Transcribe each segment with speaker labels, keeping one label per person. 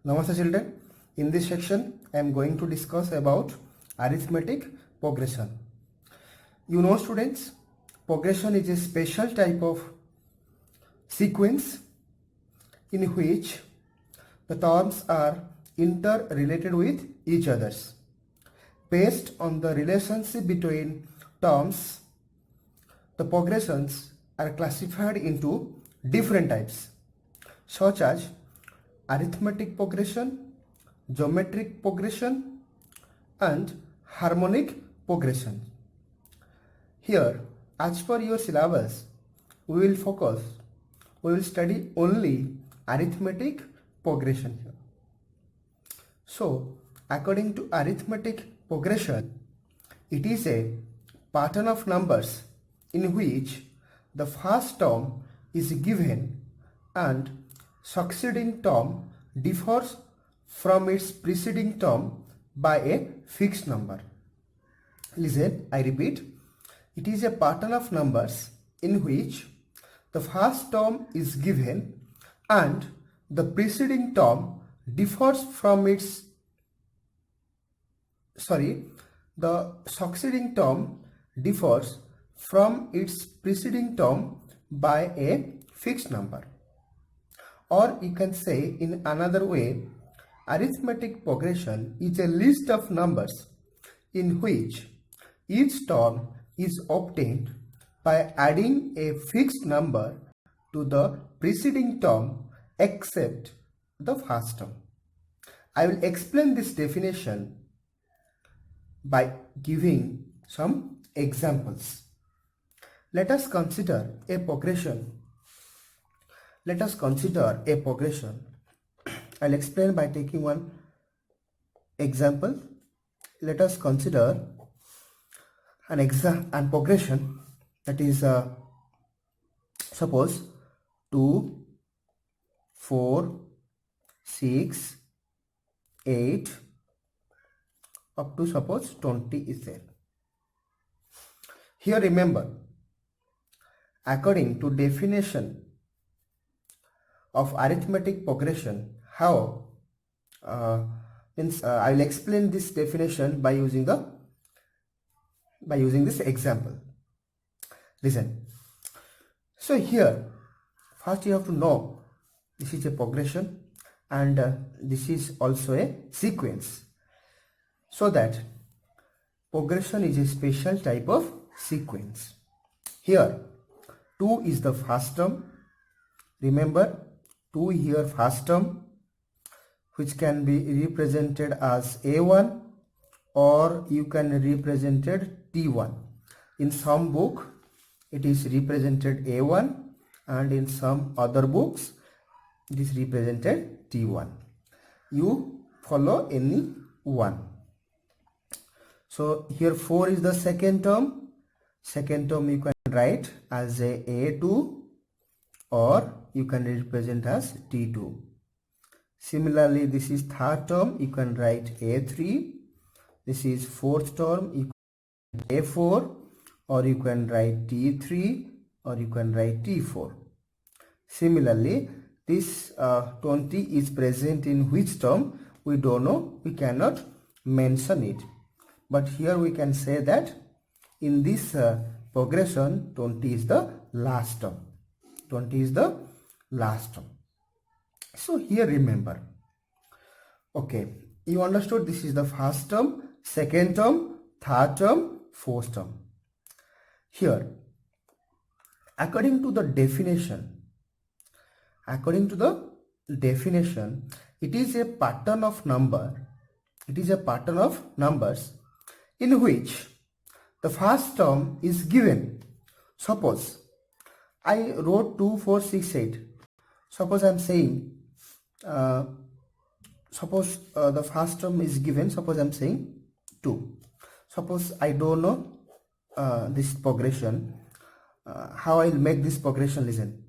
Speaker 1: Namaste children. In this section I am going to discuss about arithmetic progression. You know students, progression is a special type of sequence in which the terms are interrelated with each others. Based on the relationship between terms, the progressions are classified into different types such as arithmetic progression, geometric progression and harmonic progression. Here, as per your syllabus, we will study only arithmetic progression here. So, according to arithmetic progression, it is a pattern of numbers in which the first term is given and succeeding term differs from its preceding term by a fixed number. Listen, I repeat, it is a pattern of numbers in which the first term is given and the preceding term differs from its the succeeding term differs from its preceding term by a fixed number. Or you can say in another way, arithmetic progression is a list of numbers in which each term is obtained by adding a fixed number to the preceding term except the first term. I will explain this definition by giving some examples. Let us consider a progression. I'll explain by taking one example. Let us consider an progression that is suppose 2, 4, 6, 8 up to suppose 20 is there. Here remember, according to definition of arithmetic progression, how I will explain this definition by using this example. Listen. So here first you have to know this is a progression and this is also a sequence, so that progression is a special type of sequence. Here 2 is the first term. Remember, 2 here first term, which can be represented as A1 or you can represent it T1. In some book it is represented A1 and in some other books it is represented T1. You follow any one. So here 4 is the second term. Second term you can write as a A2 or you can represent as T2. Similarly, this is third term, you can write A3. This is fourth term, you can write A4 or you can write T3 or you can write T4. Similarly, this 20 is present in which term? We don't know, we cannot mention it. But here we can say that in this progression, 20 is the last term. 20 is the last term. So here remember, okay, you understood this is the first term, second term, third term, fourth term. Here, according to the definition, it is a pattern of numbers in which the first term is given. Suppose I wrote 2, 4, 6, 8. Suppose I am saying, the first term is given. Suppose I am saying 2. Suppose I don't know this progression. How I will make this progression? Listen.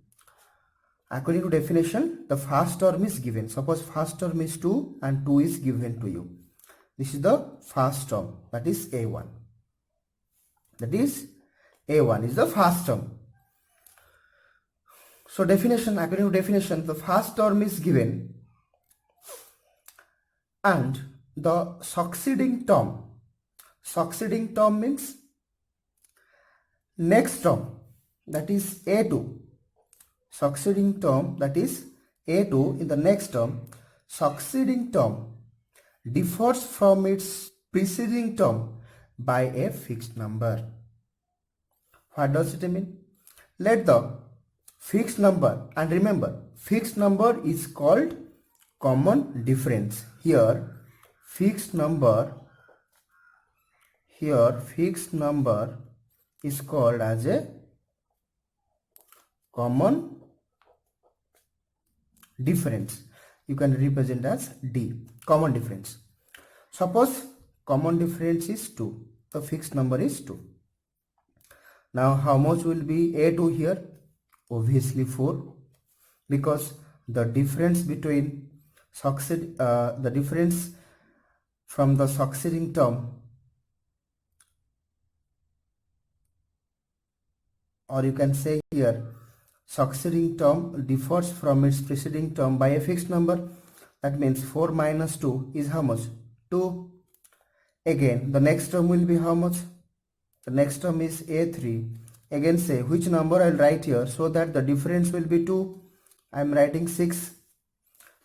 Speaker 1: According to definition, the first term is given. Suppose first term is 2 and 2 is given to you. This is the first term, that is A1. That is A1 is the first term. So definition, according to definition, the first term is given and the succeeding term means next term, that is A2. Succeeding term, that is A2 in the next term. Succeeding term differs from its preceding term by a fixed number. What does it mean? Let the fixed number, and remember, fixed number is called common difference. Here fixed number is called as a common difference. You can represent as D, common difference. Suppose common difference is 2, the fixed number is 2. Now how much will be A2 here? Obviously 4, because the difference between the difference from the succeeding term, or you can say here succeeding term differs from its preceding term by a fixed number. That means 4 minus 2 is how much? 2. Again the next term will be how much? The next term is A3. Again say which number I'll write here so that the difference will be 2. I'm writing 6.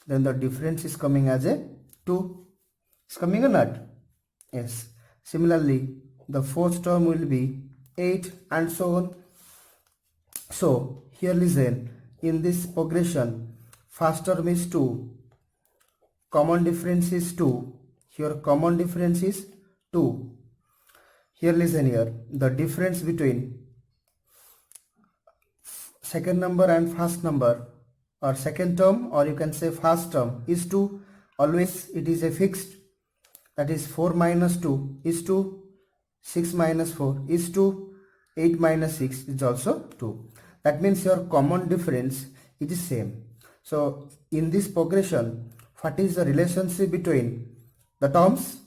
Speaker 1: Then the difference is coming as a 2. It's coming or not? Yes. Similarly the fourth term will be 8 and so on. So here listen, in this progression first term is 2, common difference is 2, here common difference is 2. Here listen, here the difference between second number and first number, or second term, or you can say first term, is 2. Always it is a fixed, that is 4 minus 2 is 2, 6 minus 4 is 2, 8 minus 6 is also 2. That means your common difference is same. So in this progression, what is the relationship between the terms?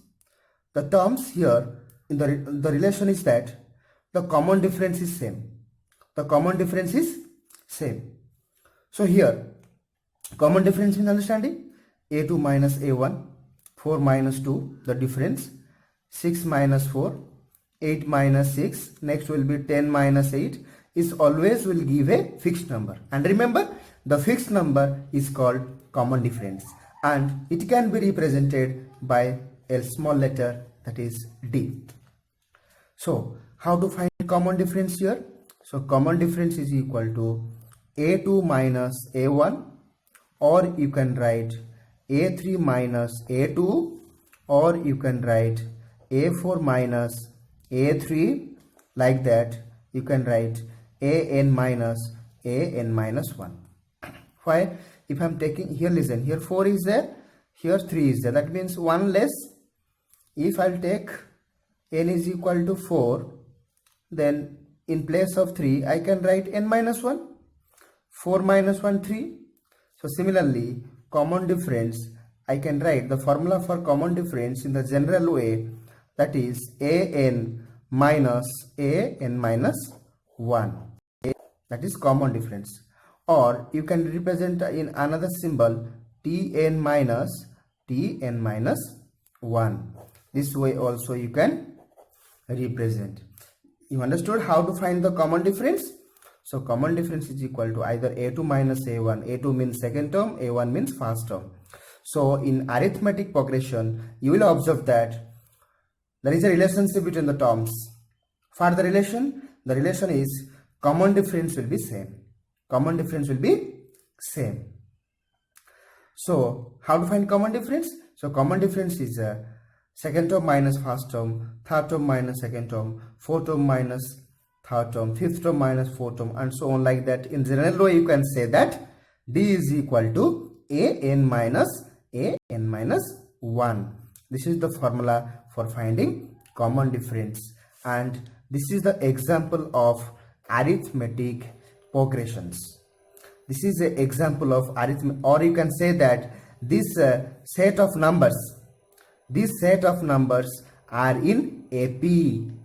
Speaker 1: The terms here in the relation is that the common difference is same. The common difference is same. So here common difference in understanding, A2 minus A1, 4 minus 2, the difference, 6 minus 4, 8 minus 6, next will be 10 minus 8, is always will give a fixed number. And remember, the fixed number is called common difference and it can be represented by a small letter, that is D. So how to find common difference here? So common difference is equal to A2 minus A1, or you can write A3 minus A2, or you can write A4 minus A3, like that. You can write an minus 1. Why? If I'm taking here, listen, here 4 is there, here 3 is there, that means 1 less. If I'll take n is equal to 4, then in place of 3 I can write n minus 1, 4 minus 1, 3. So similarly, common difference, I can write the formula for common difference in the general way, that is an minus 1. That is common difference. Or you can represent in another symbol, Tn minus 1. This way also you can represent. You understood how to find the common difference? So common difference is equal to either A2 minus A1. A2 means second term, A1 means first term. So in arithmetic progression, you will observe that there is a relationship between the terms. For the relation is common difference will be same. Common difference will be same. So how to find common difference? So common difference is second term minus first term, third term minus second term, fourth term minus third term, fifth term minus fourth term, and so on, like that. In general way, you can say that D is equal to an minus 1. This is the formula for finding common difference, and this is the example of arithmetic progressions. This is an example of arithmetic, or you can say that this set of numbers are in AP.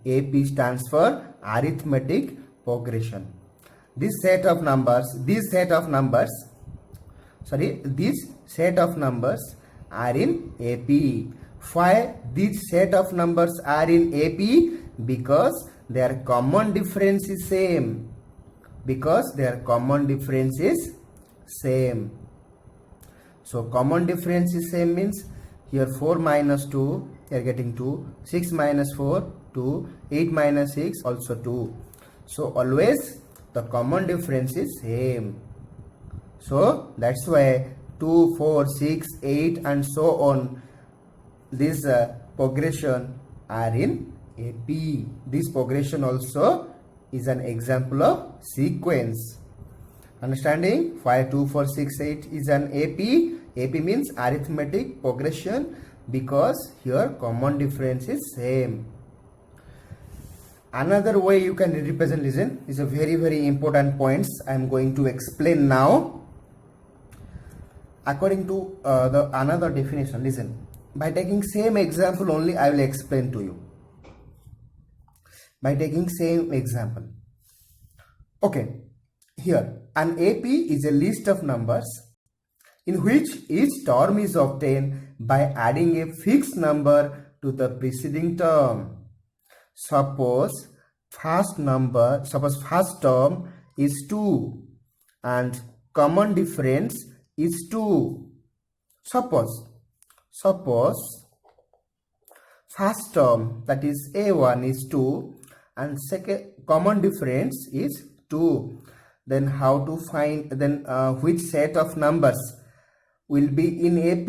Speaker 1: AP stands for arithmetic progression. This set of numbers are in AP. Why this set of numbers are in AP? Because their common difference is same. Because their common difference is same. So common difference is same means here 4 minus 2, you are getting 2, 6 minus 4, 2, 8 minus 6, also 2. So always the common difference is same. So that's why 2, 4, 6, 8 and so on, this progression are in AP. This progression also is an example of sequence. Understanding? 5, 2, 4, 6, 8 is an AP. AP means arithmetic progression because here common difference is same. Another way you can represent, listen, is a very important points I am going to explain now. According to the another definition, listen. By taking same example only, I will explain to you. By taking same example. Okay, here an AP is a list of numbers in which each term is obtained by adding a fixed number to the preceding term. Suppose first term is 2 and common difference is 2. Suppose first term, that is A1, is 2 and second common difference is 2. Then how to find, then which set of numbers will be in AP?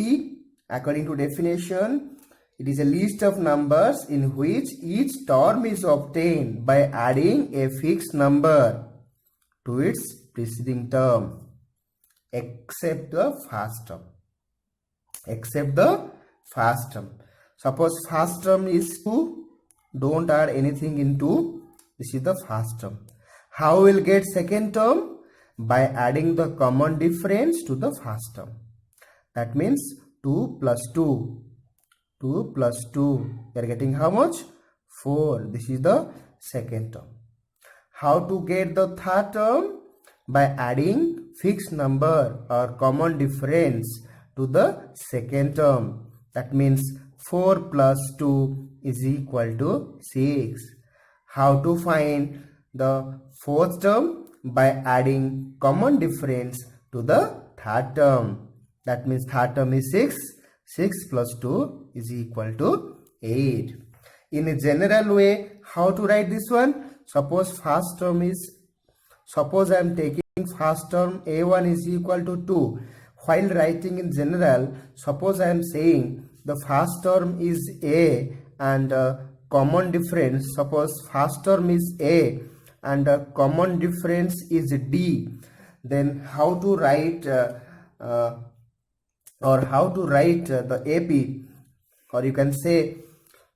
Speaker 1: According to definition, it is a list of numbers in which each term is obtained by adding a fixed number to its preceding term, except the first term. Except the first term. Suppose first term is 2, don't add anything into, this is the first term. How will get second term? By adding the common difference to the first term. That means 2 plus 2. 2 plus 2. We are getting how much? 4. This is the second term. How to get the third term? By adding fixed number or common difference to the second term. That means 4 plus 2 is equal to 6. How to find the fourth term? By adding common difference to the third term. That means third term is 6. 6 plus 2 is equal to 8. In a general way, how to write this one? Suppose first term is, suppose I am taking first term A1 is equal to 2. While writing in general, suppose I am saying the first term is A and common difference, suppose first term is A and common difference is D. Then how to write the AP, or you can say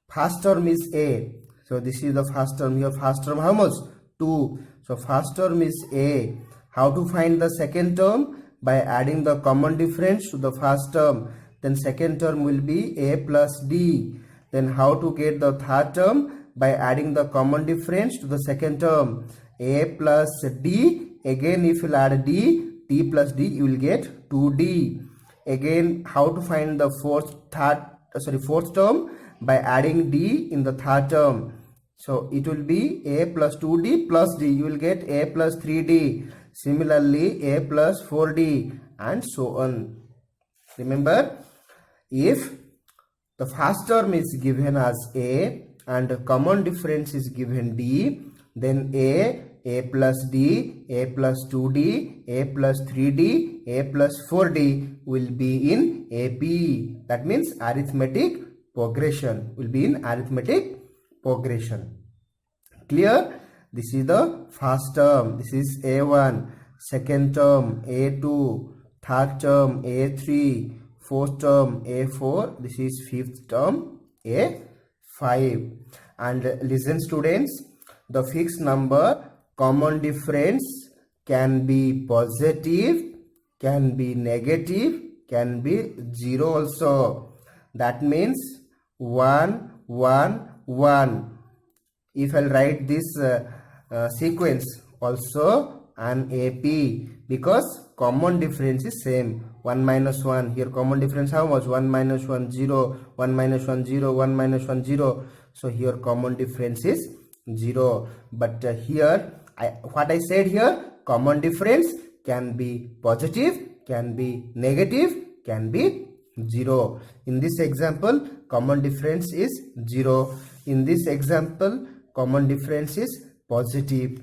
Speaker 1: first term is A. So this is the first term. Your first term how much? 2. So first term is A. How to find the second term? By adding the common difference to the first term. Then second term will be A plus D. Then how to get the third term? By adding the common difference to the second term. A plus D. Again if you add D, T plus D, you will get 2D. Again, how to find the fourth term? By adding D in the third term. So it will be A plus 2D plus D. You will get A plus 3D. Similarly, A plus 4D and so on. Remember, if the first term is given as A and common difference is given D, then A plus D, A plus 2D, A plus 3D, A plus 4D will be in AP. That means arithmetic progression will be in arithmetic progression. Clear? This is the first term. This is A1. Second term A2. Third term A3. Fourth term A4. This is fifth term A5. And listen students, the fixed number common difference can be positive, can be negative, can be 0 also. That means 1, 1, 1. If I write this sequence also an AP, because common difference is same. 1 minus 1. Here common difference how much? 1 minus 1 0, 1 minus 1 0, 1 minus 1 0. So here common difference is 0. But here what I said here, common difference can be positive, can be negative, can be 0. In this example, common difference is 0. In this example, common difference is positive.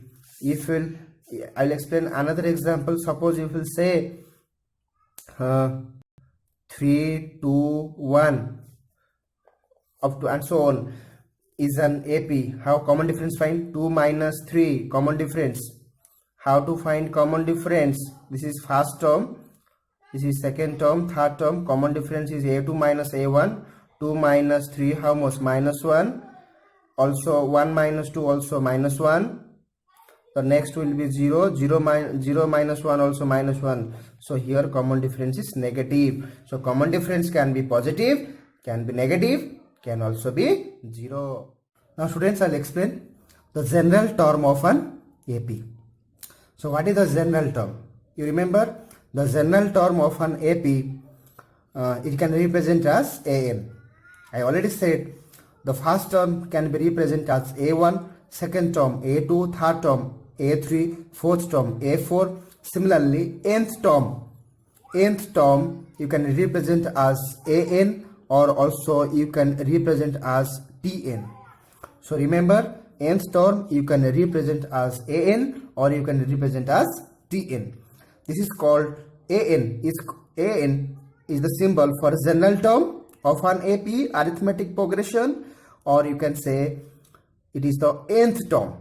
Speaker 1: I'll explain another example. Suppose if we'll say 3, 2, 1 up to and so on is an AP. How common difference find? 2 minus 3 common difference. How to find common difference? This is first term, this is second term, third term. Common difference is A2 minus A1. 2 minus 3 how much? Minus 1. Also 1 minus 2 also minus 1. The next will be 0. 0 minus 1 also minus 1. So here common difference is negative. So common difference can be positive, can be negative, can also be 0. Now students, I'll explain the general term of an AP. So what is the general term? You remember the general term of an AP, it can represent as AN. I already said the first term can be represented as A1, second term A2, third term A3, fourth term A4. Similarly, nth term you can represent as AN, or also you can represent as TN. So remember, nth term you can represent as AN or you can represent as TN. This is called AN is the symbol for general term of an AP arithmetic progression, or you can say it is the nth term.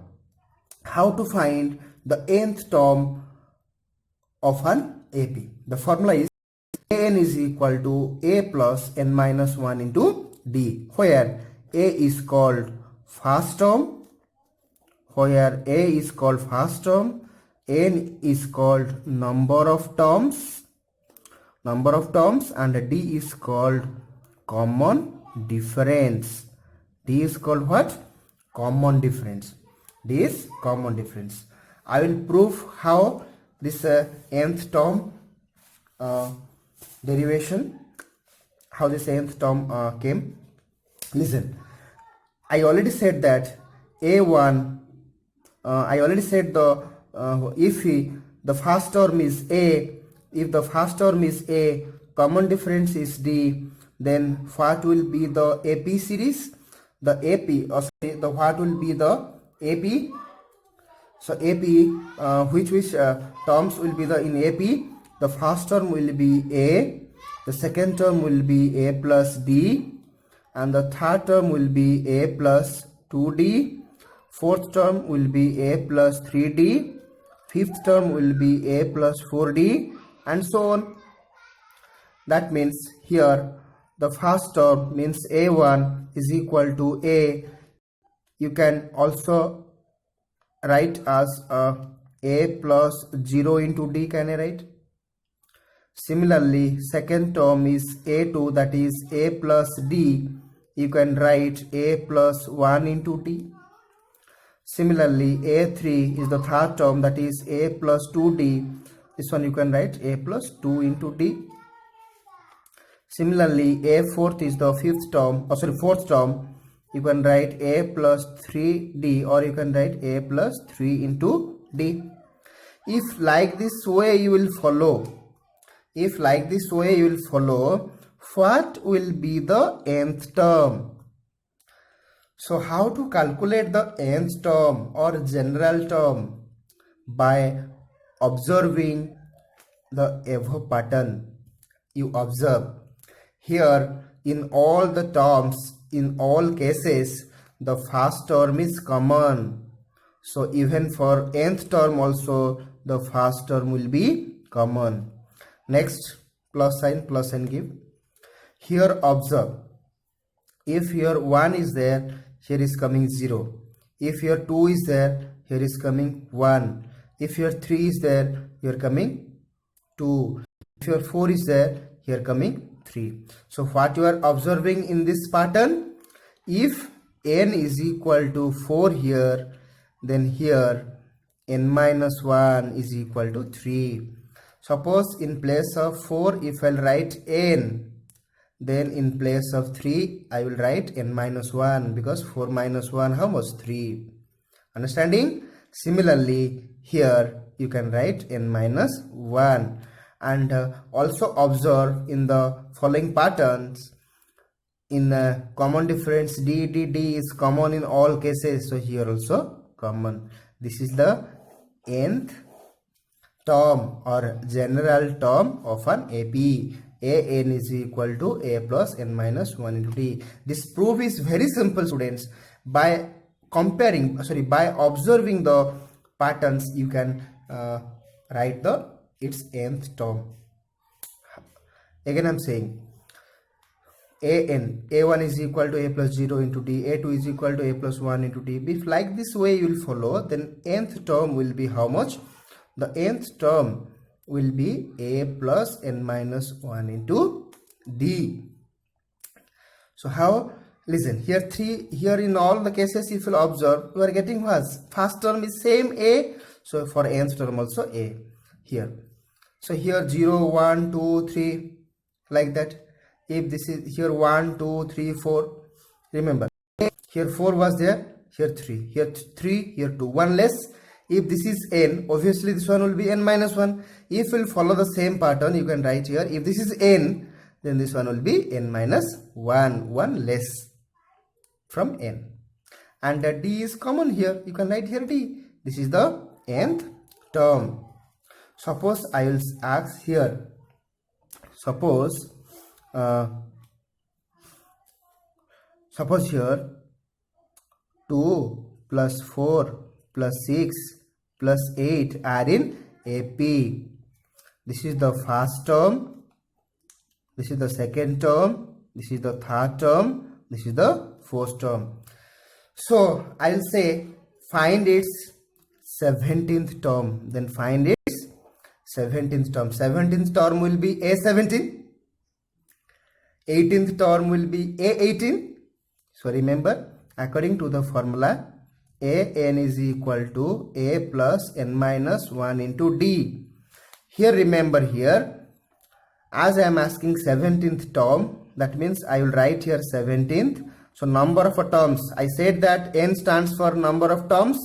Speaker 1: How to find the nth term of an AP? The formula is AN is equal to A plus N minus 1 into D, where A is called first term, N is called number of terms, and D is called common difference. D is called what? Common difference. D is common difference. I will prove how this nth term derivation, how this nth term came. Listen, I already said that A1, I already said the if the first term is A, if the first term is A, common difference is D, then what will be the AP series? The AP, or sorry, the what will be the AP? So AP, which terms will be the in AP? The first term will be A, the second term will be A plus D, and the third term will be A plus 2D, fourth term will be A plus 3D, fifth term will be A plus 4D, and so on. That means here the first term means A1 is equal to A. You can also write as A plus 0 into D, can I write? Similarly, second term is A2, that is A plus D. You can write A plus 1 into D. Similarly, A3 is the third term, that is A plus 2D. This one you can write A plus 2 into D. Similarly, A4 is the fourth term. You can write A plus 3D, or you can write A plus 3 into D. If like this way you will follow, what will be the nth term? So how to calculate the nth term or general term? By observing the above pattern. You observe here, in all the terms, in all cases, the first term is common. So even for nth term also the first term will be common. Next, plus sign give. Here observe, if here 1 is there, here is coming 0. If here 2 is there, here is coming 1. If here 3 is there, here coming 2. If here 4 is there, here coming 3. So what you are observing in this pattern, if n is equal to 4 here, then here n minus 1 is equal to 3. Suppose in place of 4, if I'll write n, then in place of 3 I will write n minus 1, because 4 minus 1, how much? 3. Understanding? Similarly, here you can write n minus 1. And also observe in the following patterns, in common difference d is common in all cases, so here also common. This is the nth term or general term of an AP. An is equal to a plus n minus 1 into d. This proof is very simple, students. By observing the patterns, you can write its nth term. Again, I'm saying a1 is equal to a plus 0 into d, a2 is equal to a plus 1 into d. If like this way you will follow, then nth term will be how much? The nth term will be a plus n minus 1 into d. So how? Listen, here in all the cases, if you observe, you are getting what? First term is same a, so for nth term also a here. So here 0, 1, 2, 3, like that. If this is here 1, 2, 3, 4, remember here 4 was there, here 3, here 3, here 2, 1 less. If this is n, obviously this one will be n minus 1. If you will follow the same pattern, you can write here, if this is n, then this one will be n minus 1, 1 less from n. And d is common here, you can write here d. This is the nth term. Suppose I will ask here, suppose here 2 plus 4 plus 6 plus 8 are in AP. This is the first term, this is the second term, this is the third term, this is the fourth term. So I will say find its 17th term, then find its 17th term. 17th term will be A17, 18th term will be A18. So remember, according to the formula, an is equal to a plus n minus 1 into d. Here remember, here as I am asking 17th term, that means I will write here 17th. So number of terms, I said that n stands for number of terms.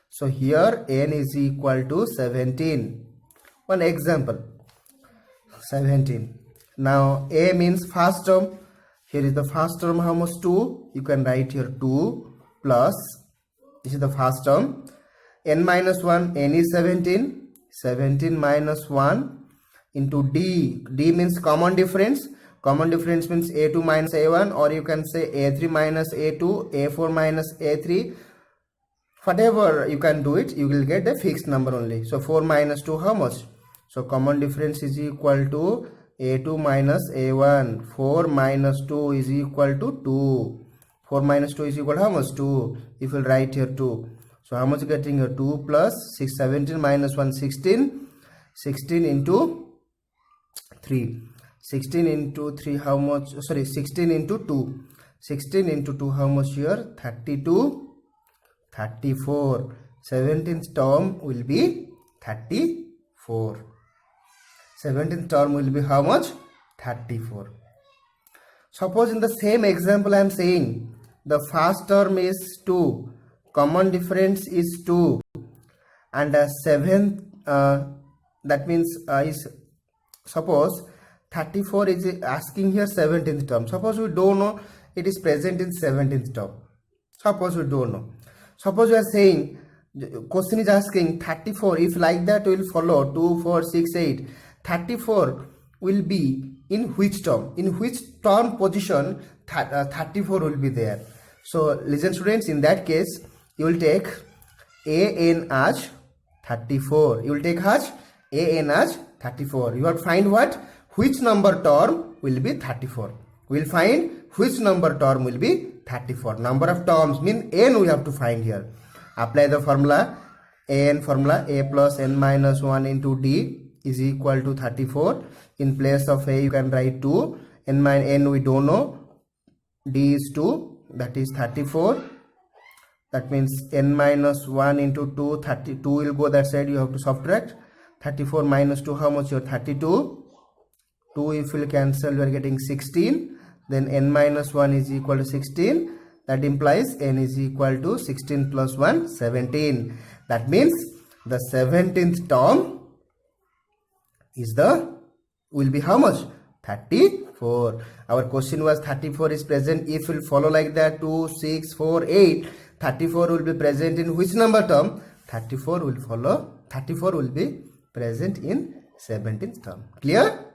Speaker 1: So here n is equal to 17. One example, 17. Now a means first term. Here is the first term, how much? 2. You can write here 2 plus, this is the first term, n minus 1, n is 17, 17 minus 1 into d. D means common difference. Common difference means a2 minus a1, or you can say a3 minus a2, a4 minus a3. Whatever you can do it, you will get a fixed number only. So 4 minus 2, how much? So common difference is equal to a2 minus a1. 4 minus 2 is equal to 2. 4 minus 2 is equal to how much? 2. If you write here 2. So how much getting here? 2 plus 6, 17 minus 1, 16. 16 into 3. 16 into 3, how much? Sorry, 16 into 2. 16 into 2, how much here? 32, 34. 17th term will be 34. 17th term will be how much? 34. Suppose in the same example I am saying the first term is 2, common difference is 2, and 7, that means is, suppose 34 is asking here 17th term. Suppose we don't know it is present in 17th term. Suppose we don't know. Suppose we are saying, question is asking 34, if like that we will follow 2, 4, 6, 8. 34 will be in which term? In which term position 34 will be there? So listen students, in that case you will take an as 34. You will take as an as 34. You have to find what? Which number term will be 34. We will find which number term will be 34. Number of terms mean n we have to find here. Apply the formula. An formula, a plus n minus 1 into d is equal to 34. In place of a you can write 2. N we don't know. D is 2. That is 34. That means n minus 1 into 2, 32 will go that side. You have to subtract. 34 minus 2, how much? Your 32. 2 if you will cancel, you are getting 16. Then n minus 1 is equal to 16. That implies n is equal to 16 plus 1, 17. That means the 17th term is will be how much? 34. Our question was 34 is present. If you follow like that, 2, 6, 4, 8, 34 will be present in which number term? 34 will be present in 17th term. Clear?